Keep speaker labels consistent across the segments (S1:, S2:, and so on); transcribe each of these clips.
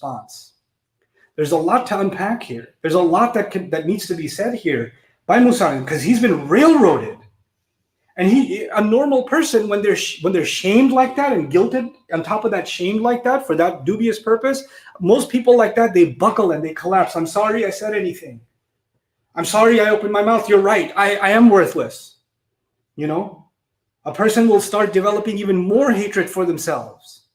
S1: response. There's a lot to unpack here. There's a lot that needs to be said here by Musa, because he's been railroaded. And a normal person, when they're shamed like that and guilted, on top of that, shamed like that for that dubious purpose, most people like that, they buckle and they collapse. I'm sorry I said anything. I'm sorry I opened my mouth. You're right. I am worthless. You know, a person will start developing even more hatred for themselves.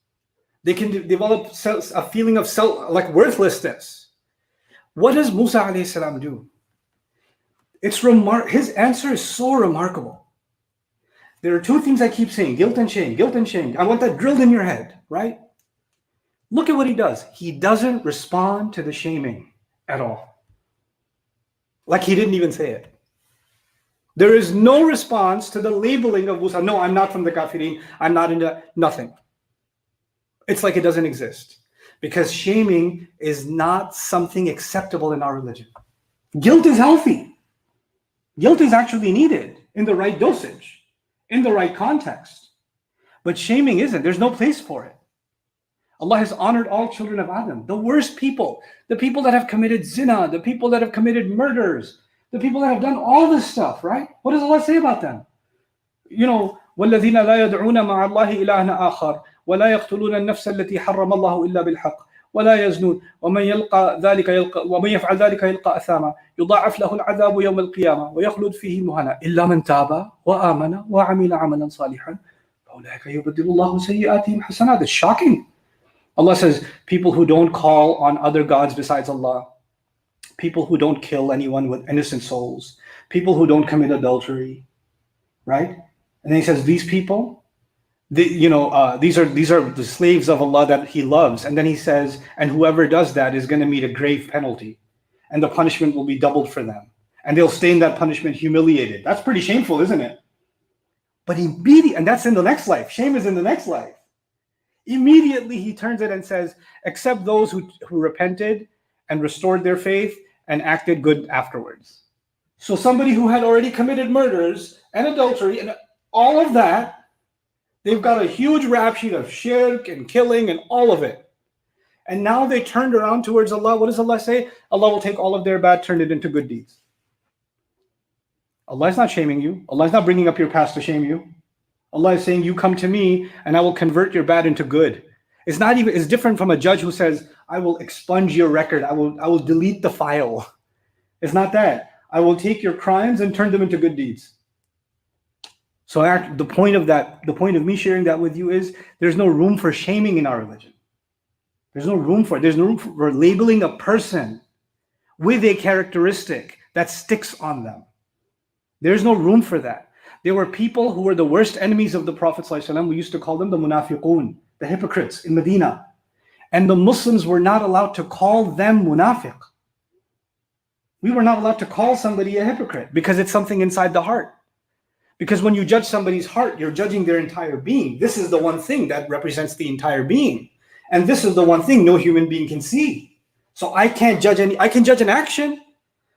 S1: They can develop a feeling of like worthlessness. What does Musa alayhi salam do? His answer is so remarkable. There are two things I keep saying: guilt and shame, guilt and shame. I want that drilled in your head, right? Look at what he does. He doesn't respond to the shaming at all. Like he didn't even say it. There is no response to the labeling of Musa. No, I'm not from the kafirin. I'm not into nothing. It's like it doesn't exist. Because shaming is not something acceptable in our religion. Guilt is healthy. Guilt is actually needed in the right dosage, in the right context. But shaming isn't. There's no place for it. Allah has honored all children of Adam, the worst people, the people that have committed zina, the people that have committed murders, the people that have done all this stuff, right? What does Allah say about them? You know, وَالَّذِينَ لَا يَدْعُونَ مَعَ اللَّهِ إِلَهًا آخَرَ وَلَا يَقْتُلُونَ النَّفْسَ الَّتِي حَرَّمَ اللَّهُ إِلَّا بِالْحَقِّ ولا يزنون ومن يفعل ذلك يلقى أثاما يضاعف له العذاب يوم القيامة ويخلد فيه مهانا إلا من تاب وآمن وعمل عملا صالحا فأولئك يبدل الله سيئاتهم حسنات. It's shocking. Allah says people who don't call on other gods besides Allah, people who don't kill anyone with innocent souls, people who don't commit adultery, right? And then he says these people, these are the slaves of Allah that He loves. And then He says, and whoever does that is going to meet a grave penalty, and the punishment will be doubled for them, and they'll stay in that punishment humiliated. That's pretty shameful, isn't it? But immediately, and that's in the next life. Shame is in the next life. Immediately He turns it and says, except those who repented and restored their faith and acted good afterwards. So somebody who had already committed murders and adultery and all of that, they've got a huge rap sheet of shirk and killing and all of it. And now they turned around towards Allah. What does Allah say? Allah will take all of their bad, turn it into good deeds. Allah is not shaming you. Allah is not bringing up your past to shame you. Allah is saying, you come to me and I will convert your bad into good. It's different from a judge who says, I will expunge your record. I will delete the file. It's not that. I will take your crimes and turn them into good deeds. So the point of me sharing that with you is there's no room for shaming in our religion. There's no room for labeling a person with a characteristic that sticks on them. There's no room for that. There were people who were the worst enemies of the Prophet ﷺ. We used to call them the munafiqun, the hypocrites in Medina. And the Muslims were not allowed to call them munafiq. We were not allowed to call somebody a hypocrite because it's something inside the heart. Because when you judge somebody's heart, you're judging their entire being. This is the one thing that represents the entire being. And this is the one thing no human being can see. So I can't judge I can judge an action.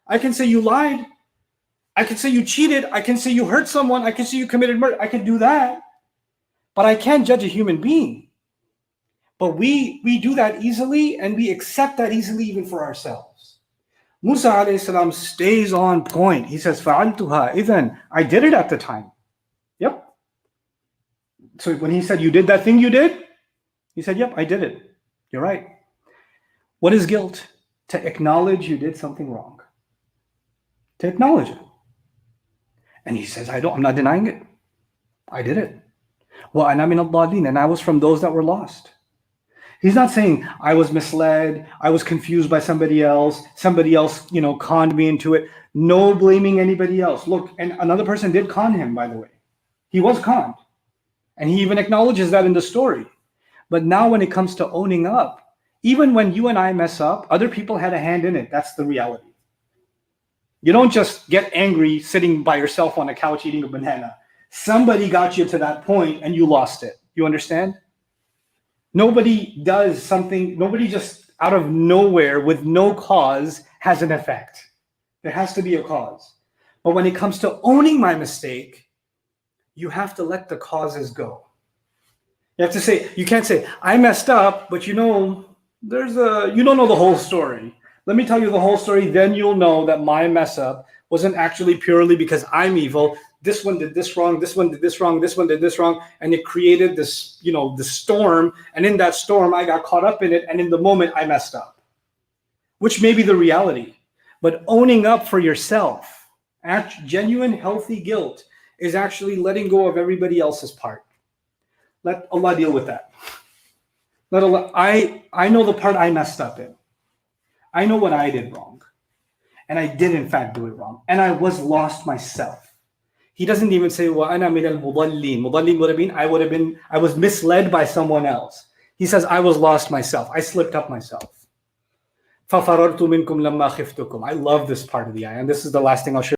S1: I can say you lied. I can say you cheated. I can say you hurt someone. I can say you committed murder. I can do that. But I can't judge a human being. But we do that easily, and we accept that easily even for ourselves. Musa alayhi salam stays on point. He says, فَعَلْتُهَا إِذًا I did it at the time. Yep. So when he said, you did that thing you did? He said, yep, I did it. You're right. What is guilt? To acknowledge you did something wrong. To acknowledge it. And he says, I'm not denying it. I did it. وَأَنَا مِنَ الضَّالِينَ and I was from those that were lost. He's not saying I was misled, I was confused by somebody else conned me into it. No blaming anybody else. Look, and another person did con him, by the way. He was conned. And he even acknowledges that in the story. But now when it comes to owning up, even when you and I mess up, other people had a hand in it. That's the reality. You don't just get angry sitting by yourself on a couch eating a banana. Somebody got you to that point and you lost it. You understand? Nobody does something, nobody just out of nowhere with no cause has an effect. There has to be a cause. But when it comes to owning my mistake, you have to let the causes go. You have to say, you can't say, I messed up, but You don't know the whole story. Let me tell you the whole story, then you'll know that my mess up wasn't actually purely because I'm evil. This one did this wrong, this one did this wrong, this one did this wrong, and it created this, the storm. And in that storm, I got caught up in it, and in the moment, I messed up, which may be the reality. But owning up for yourself, genuine, healthy guilt, is actually letting go of everybody else's part. Let Allah deal with that. Let Allah. I know the part I messed up in. I know what I did wrong. And I did in fact do it wrong. And I was lost myself. He doesn't even say, وَأَنَا مِنَ الْمُضَلِّينَ. Mudallin would have been, I was misled by someone else. He says, I was lost myself. I slipped up myself. فَفَرَرْتُ مِنْكُمْ لَمَّا خِفْتُكُمْ. I love this part of the ayah. And this is the last thing I'll share.